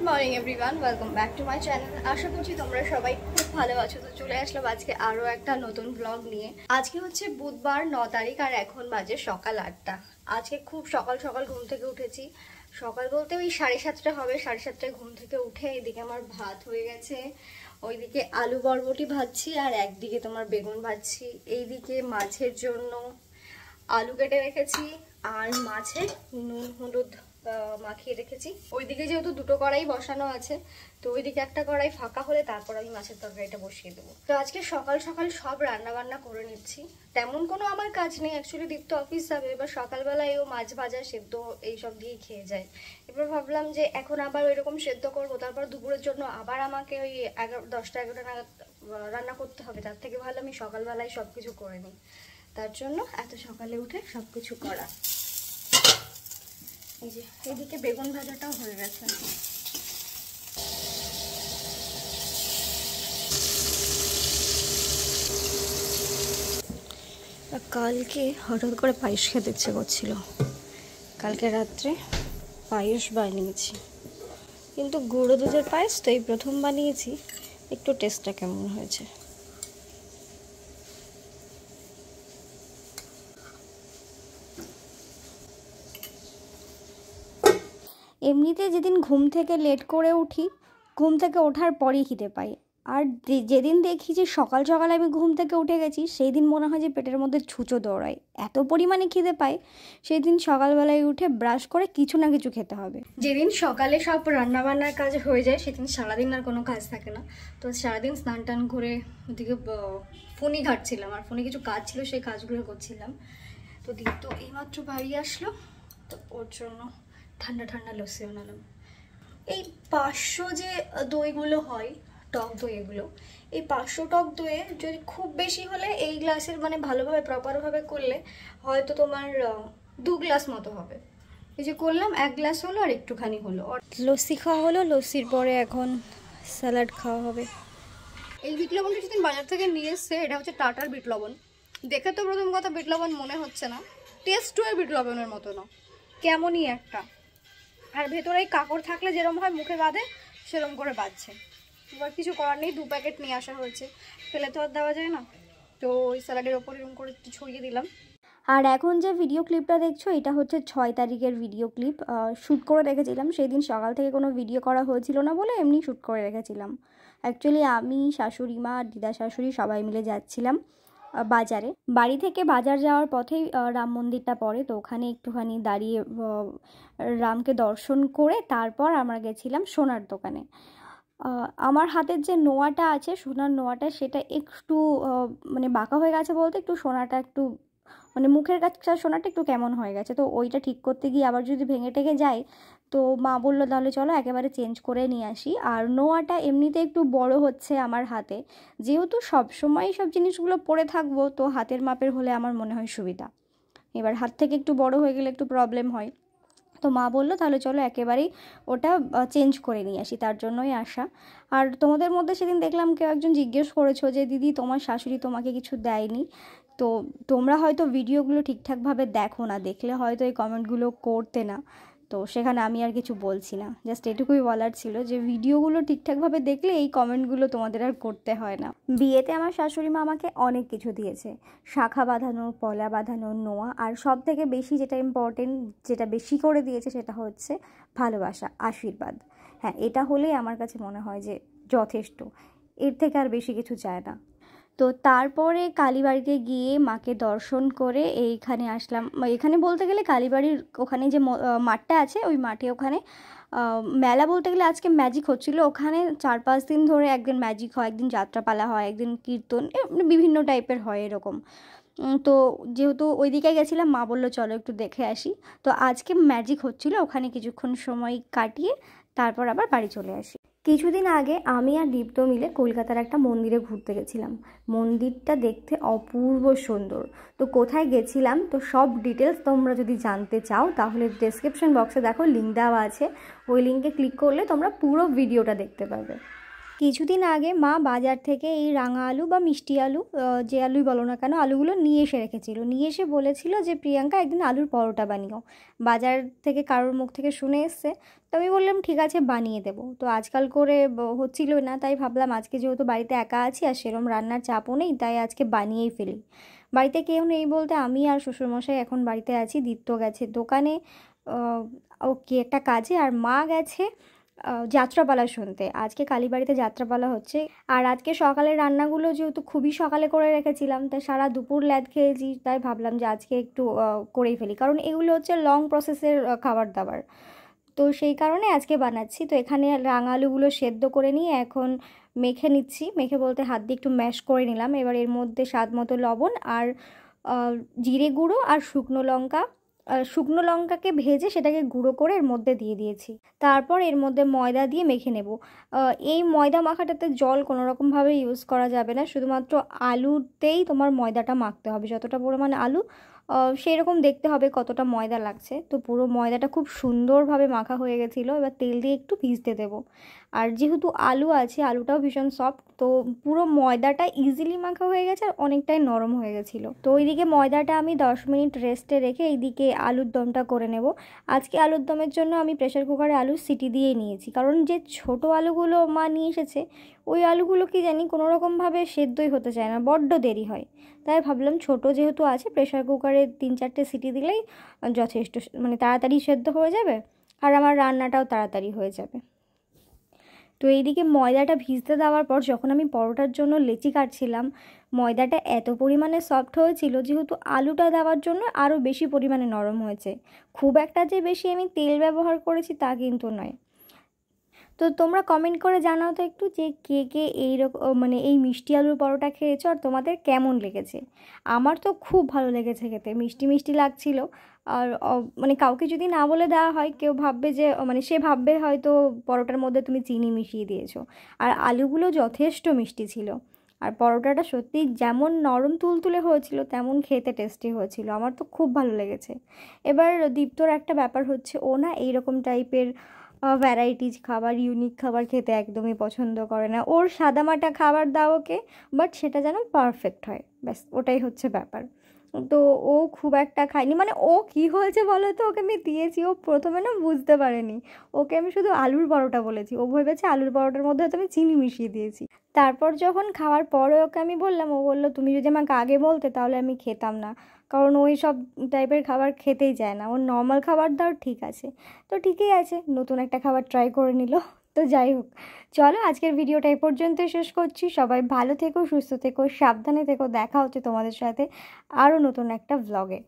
Morning everyone, welcome back to my channel. আশা করছি তোমরা সবাই খুব ভালো আছো। তো চলে আসলাম আজকে আরও একটা নতুন ব্লগ নিয়ে। আজকে হচ্ছে বুধবার 9 তারিখ আর এখন বাজে সকাল 8টা। আজকে খুব সকাল সকাল ঘুম থেকে উঠেছি। সকাল বলতে ওই 7:30 হবে। 7:30টায় ঘুম থেকে উঠে এদিকে আমার ভাত হয়ে গেছে, ওইদিকে আলু বরবটি ভাজছি আর একদিকে তোমার বেগুন ভাজছি। এইদিকে মাছের জন্য আলু কেটে রেখেছি আর মাছে নুন হলুদ মাখিয়ে রেখেছি। ওইদিকে যেহেতু দুটো কড়াই বসানো আছে, তো ওইদিকে একটা কড়াই ফাঁকা হলে তারপর আমি মাছের তরকারিটা বসিয়ে দেবো। তো আজকে সকাল সকাল সব রান্না বান্না করে নিচ্ছি। তেমন কোনো আমার কাজ নেই, অ্যাকচুয়ালি দীপ্ত অফিস যাবে। এবার সকালবেলায় ও মাছ ভাজা সেদ্ধ এইসব দিয়েই খেয়ে যায়। এবার ভাবলাম যে এখন আবার ওইরকম সেদ্ধ করবো, তারপর দুপুরের জন্য আবার আমাকে ওই 10টা-11টা নাগাদ রান্না করতে হবে। তার থেকে ভালো আমি সকালবেলায় সব কিছু করে নিই। তার জন্য এত সকালে উঠে সব কিছু করা। এই যে এইদিকে বেগুন ভাজাটাও হয়ে গেছে। কালকে হঠাৎ করে পায়েস খেতে ইচ্ছে করছিল। কালকে রাত্রে পায়েস বানিয়েছি, কিন্তু গুঁড়ো দুধের পায়েস তো এই প্রথম বানিয়েছি। একটু টেস্টটা কেমন হয়েছে। এমনিতে যেদিন ঘুম থেকে লেট করে উঠি, ঘুম থেকে ওঠার পরই খিদে পাই। আর যেদিন দেখি যে সকাল সকাল আমি ঘুম থেকে উঠে গেছি, সেই দিন মনে হয় যে পেটের মধ্যে ছুঁচো দৌড়ায়, এত পরিমাণে খিদে পায়। সেই দিন সকালবেলায় উঠে ব্রাশ করে কিছু না কিছু খেতে হবে। যেদিন সকালে সব রান্নাবান্নার কাজ হয়ে যায়, সেদিন সারাদিন আর কোনো কাজ থাকে না। তো সারাদিন স্নান টান করে ওদিকে ফোনই ঘাটছিলাম, আর ফোনে কিছু কাজ ছিল, সেই কাজগুলো করছিলাম। তো দীপ্ত এইমাত্র বাড়ি আসলো, তো ওর জন্য ঠান্ডা ঠান্ডা লস্যি বানালাম। এই 500 যে দইগুলো হয়, টক দই, এগুলো এই 500 টক দইয়ে যদি খুব বেশি হলে এই গ্লাসের মানে ভালোভাবে প্রপারভাবে করলে হয়তো তোমার 2 গ্লাস মতো হবে। এই যে করলাম 1 গ্লাস হলো আর একটুখানি হলো। লস্যি খাওয়া হলো, লস্যির পরে এখন স্যালাড খাওয়া হবে। এই বিট লবণটা যেদিন বাজার থেকে নিয়ে এসছে, এটা হচ্ছে টাটার বিট লবণ। দেখে তো প্রথম কথা বিট লবণ মনে হচ্ছে না, টেস্টও বিট লবণের মতো না, কেমনই একটা। আর ভেতরে এই কাকড় থাকলে যেরকম হয় মুখে বাঁধে, সেরকম করে বাঁধছে। এবার কিছু করার নেই, 2 প্যাকেট নিয়ে আসা হয়েছে, ফেলে তো আর দেওয়া যায় না। তো ওই স্যালাডের ওপর এরকম করে ছড়িয়ে দিলাম। আর এখন যে ভিডিও ক্লিপটা দেখছো, এটা হচ্ছে 6 তারিখের ভিডিও ক্লিপ। শ্যুট করে রেখেছিলাম। সেই দিন সকাল থেকে কোনো ভিডিও করা হয়েছিল না বলে এমনি শ্যুট করে রেখেছিলাম। অ্যাকচুয়ালি আমি, শাশুড়ি মা আর দিদা শাশুড়ি সবাই মিলে যাচ্ছিলাম বাজারে। বাড়ি থেকে বাজার যাওয়ার পথেই রাম মন্দিরটা পড়ে, তো ওখানে একটুখানি দাঁড়িয়ে রামকে দর্শন করে তারপর আমরা গেছিলাম সোনার দোকানে। আমার হাতের যে নোয়াটা আছে, সোনার নোয়াটা, সেটা একটু মানে বাঁকা হয়ে গেছে বলতে, একটু সোনাটা একটু মানে মুখের কাছে সোনাটা একটু কেমন হয়ে গেছে। তো ওইটা ঠিক করতে গিয়ে আবার যদি ভেঙে টেঙে যায়, তো মা বললো তাহলে চলো একেবারে চেঞ্জ করে নিয়ে আসি। আর নোয়াটা এমনিতে একটু বড় হচ্ছে আমার হাতে, যেহেতু সবসময় সব জিনিসগুলো পরে থাকবো, তো হাতের মাপের হলে আমার মনে হয় সুবিধা। এবার হাত থেকে একটু বড় হয়ে গেলে একটু প্রবলেম হয়। তো মা বললো তাহলে চলো একেবারেই ওটা চেঞ্জ করে নিয়ে আসি, তার জন্যই আসা। আর তোমাদের মধ্যে সেদিন দেখলাম কেউ একজন জিজ্ঞেস করেছো যে দিদি তোমার শাশুড়ি তোমাকে কিছু দেয়নি। তো তোমরা হয়তো ভিডিওগুলো ঠিকঠাকভাবে দেখো না, দেখলে হয়তো এই কমেন্টগুলো করতে না। তো সেখানে আমি আর কিছু বলছি না, জাস্ট এটুকুই বলার ছিল যে ভিডিওগুলো ঠিকঠাকভাবে দেখলে এই কমেন্টগুলো তোমাদের আর করতে হয় না। বিয়েতে আমার শাশুড়ি মা আমাকে অনেক কিছু দিয়েছে, শাখা বাঁধানো, পলা বাঁধানো, নোয়া, আর সব থেকে বেশি যেটা ইম্পর্টেন্ট, যেটা বেশি করে দিয়েছে, সেটা হচ্ছে ভালোবাসা, আশীর্বাদ। হ্যাঁ, এটা হলেই আমার কাছে মনে হয় যে যথেষ্ট, এর থেকে আর বেশি কিছু চায় না। তো তারপরে কালীবাড়িতে গিয়ে মাকে দর্শন করে এইখানে আসলাম। এখানে বলতে গেলে কালীবাড়ির ওখানে যে মাঠটা আছে, ওই মাঠে ওখানে মেলা বলতে গেলে আজকে ম্যাজিক হচ্ছিলো। ওখানে 4-5 দিন ধরে একদিন ম্যাজিক হয়, একদিন যাত্রাপালা হয়, একদিন কীর্তন, বিভিন্ন টাইপের হয় এরকম। তো যেহেতু ওইদিকে গেছিলাম, মা বললো চলো একটু দেখে আসি। তো আজকে ম্যাজিক হচ্ছিলো, ওখানে কিছুক্ষণ সময় কাটিয়ে তারপর আবার বাড়ি চলে আসি। কিছুদিন আগে আমি আর দীপ্ত মিলে কলকাতার একটা মন্দিরে ঘুরতে গেছিলাম। মন্দিরটা দেখতে অপূর্ব সুন্দর। তো কোথায় গেছিলাম, তো সব ডিটেলস তোমরা যদি জানতে চাও তাহলে ডেসক্রিপশন বক্সে দেখো লিঙ্ক দেওয়া আছে, ওই লিঙ্কে ক্লিক করলে তোমরা পুরো ভিডিওটা দেখতে পাবে। কিছুদিন আগে মা বাজার থেকে এই রাঙা আলু বা মিষ্টি আলু, যে আলুই বলো না কেন, আলুগুলো নিয়ে এসে রেখেছিল। নিয়ে এসে বলেছিল যে প্রিয়াঙ্কা একদিন আলুর পরোটা বানিও। বাজার থেকে কারোর মুখ থেকে শুনে এসছে, তো আমি বললাম ঠিক আছে বানিয়ে দেবো। তো আজকাল করে হচ্ছিল না, তাই ভাবলাম আজকে যেহেতু বাড়িতে একা আছি আর সেরম রান্নার চাপও নেই, তাই আজকে বানিয়েই ফেলি। বাড়িতে কেউ নেই বলতে আমি আর শ্বশুরমশাই এখন বাড়িতে আছি। দীপ্ত গেছে দোকানে, ও কি একটা কাজে, আর মা গেছে যাত্রাপালা শুনতে। আজকে কালীবাড়িতে যাত্রাপালা হচ্ছে। আর আজকে সকালের রান্নাগুলো যেহেতু খুবই সকালে করে রেখেছিলাম, তাই সারা দুপুর ল্যাদ খেয়েছি, তাই ভাবলাম যে আজকে একটু করেই ফেলি, কারণ এগুলো হচ্ছে লং প্রসেসের খাবার দাবার। তো সেই কারণে আজকে বানাচ্ছি। তো এখানে রাঙা আলুগুলো সেদ্ধ করে নিয়ে এখন মেখে নিচ্ছি। মেখে বলতে হাত দিয়ে একটু ম্যাশ করে নিলাম। এবার এর মধ্যে স্বাদ মতো লবণ আর জিরে গুঁড়ো আর শুকনো লঙ্কাকে ভেজে সেটাকে গুঁড়ো করে এর মধ্যে দিয়ে দিয়েছি। তারপর এর মধ্যে ময়দা দিয়ে মেখে নেব। এই ময়দা মাখাটাতে জল কোনো রকমভাবে ইউজ করা যাবে না, শুধুমাত্র আলুতেই তোমার ময়দাটা মাখতে হবে। যতটা পরিমাণে আলু সেই রকম দেখতে হবে কতটা ময়দা লাগছে। তো পুরো ময়দাটা খুব সুন্দরভাবে মাখা হয়ে গেছিলো। এবার তেল দিয়ে একটু ভিজতে দেবো। আর যেহেতু আলু আছে, আলুটাও ভীষণ সফট, তো পুরো ময়দাটা ইজিলি মাখা হয়ে গেছে আর অনেকটাই নরম হয়ে গেছিলো। তো ওইদিকে ময়দাটা আমি 10 মিনিট রেস্টে রেখে এইদিকে আলুর দমটা করে নেব। আজকে আলুর দমের জন্য আমি প্রেশার কুকারে আলু সিটি দিয়েই নিয়েছি, কারণ যে ছোট আলুগুলো মা নিয়ে এসেছে ওই আলুগুলো কি জানি কোনো রকমভাবে সেদ্ধই হতে চায় না, বড্ড দেরি হয়। তাই ভাবলাম ছোট যেহেতু আছে, প্রেশার কুকারে 3-4টে সিটি দিলেই যথেষ্ট, মানে তাড়াতাড়ি সেদ্ধ হয়ে যাবে আর আমার রান্নাটাও তাড়াতাড়ি হয়ে যাবে। তো এইদিকে ময়দাটা ভিজতে দেওয়ার পর যখন আমি পরোটার জন্য লেচি কাটছিলাম, ময়দাটা এত পরিমাণে সফট হয়েছিল, যেহেতু আলুটা দেওয়ার জন্য আরও বেশি পরিমাণে নরম হয়েছে। খুব একটা যে বেশি আমি তেল ব্যবহার করেছি তা কিন্তু নয়। তো তোমরা কমেন্ট করে জানাও তো একটু যে কে কে এইরকম মানে এই মিষ্টি আলুর পরোটা খেয়েছো আর তোমাদের কেমন লেগেছে। আমার তো খুব ভালো লেগেছে খেতে, মিষ্টি মিষ্টি লাগছিল। আর মানে কাউকে যদি না বলে দেওয়া হয়, কেউ ভাববে যে মানে সে ভাববে হয়তো পরোটার মধ্যে তুমি চিনি মিশিয়ে দিয়েছো। আর আলুগুলো যথেষ্ট মিষ্টি ছিল। আর পরোটাটা সত্যি যেমন নরম তুলতুলে হয়েছিল তেমন খেতে টেস্টি হয়েছিল। আমার তো খুব ভালো লেগেছে। এবার দীপ্তর একটা ব্যাপার হচ্ছে, ও না এইরকম টাইপের ভ্যারাইটিস খাবার, ইউনিক খাবার খেতে একদমই পছন্দ করে না। ওর সাদামাটা খাবার দাও ওকে, বাট সেটা যেন পারফেক্ট হয়, ব্যাস ওটাই হচ্ছে ব্যাপার। তো ও খুব একটা খায়নি। মানে ও কি হয়েছে বলো তো, ওকে আমি দিয়েছি, ও প্রথমে না বুঝতে পারেনি। ওকে আমি শুধু আলুর পরোটা বলেছি, ও ভেবেছে আলুর পরোটার মধ্যে হয়তো আমি চিনি মিশিয়ে দিয়েছি। তারপর যখন খাওয়ার পরে ওকে আমি বললাম, ও বললো তুমি যদি আমাকে আগে বলতে তাহলে আমি খেতাম না, কারণ ওই সব টাইপের খাবার খেতেই যায় না। ওর নর্মাল খাবার দাও ঠিক আছে। তো ঠিকই আছে, নতুন একটা খাবার ট্রাই করে নিল। তো যাই হোক, চলো আজকের ভিডিওটা এই পর্যন্তই শেষ করছি। সবাই ভালো থেকো, সুস্থ থেকো, সাবধানে থেকো। দেখা হচ্ছে তোমাদের সাথে আরও নতুন একটা ভ্লগে।